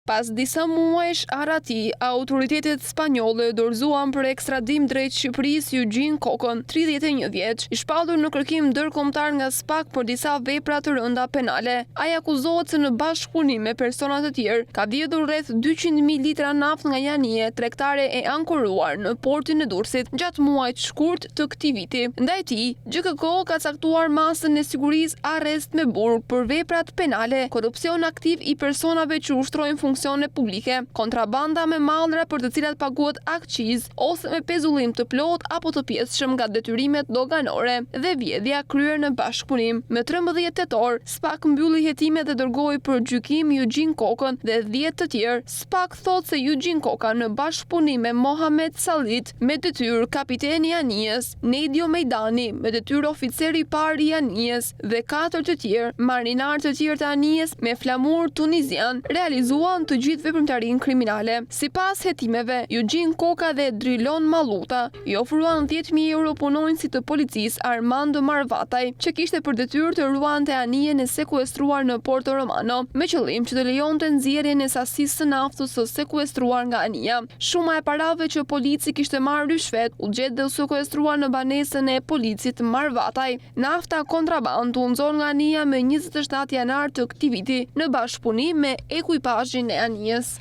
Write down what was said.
Pas disa muajsh arati, autoritetet spanjolle dorëzuan për ekstradim drejt Shqipërisë Eugene Kokën, 31 vjeç, i shpallur në kërkim ndërkombëtar nga SPAK për disa vepra të rënda penale. Ai akuzohet se në bashkëpunim me persona të tjerë ka vjedhur rreth 200.000 litra naftë nga njanie tregtare e ankoruar në portin e Durrësit gjatë muajit të shkurt të këtij viti. Ndaj tij, GKK ka caktuar masën e sigurisë arrest me burg për veprat penale, korrupsion aktiv i personave që ushtrojnë funksione publike, kontrabanda me mallra për të cilat paguhet akciz ose me pezullim të plot apo të pjesëshëm nga detyrimet doganore dhe vjedhja kryer në bashkëpunim. Me 13 tetor, SPAK mbylli hetimet dhe dërgoi për gjykim Eugene Kokën dhe 10 të tjerë. SPAK thotë se Eugene Koka në bashkëpunim me Mohamed Salit me detyrë kapiteni i anijes, Nedio Mejdani me detyrë oficeri i parë i anijes dhe 4 të tjerë marinar të tjerë të anijes me flamur tunizian realizuan të gjithë veprimtarinë kriminale. Sipas hetimeve, Eugene Koka dhe Drilon Malluta i ofruan 10.000 euro punonjësit të policisë Armando Marvataj, që kishte për detyrë të ruante anijen e sekuestruar në Porto Romano, me qëllim që të lejonte nxjerrjen e sasisë së naftës së sekuestruar nga anija. Shuma e parave që polici kishte marrë rishvet u gjet dhe u sekuestruar në banesën e policit Marvataj. Nafta kontraband u nxorr nga anija me 27 janar të këtij viti në bashkëpunim me ekuipazhin e anijes.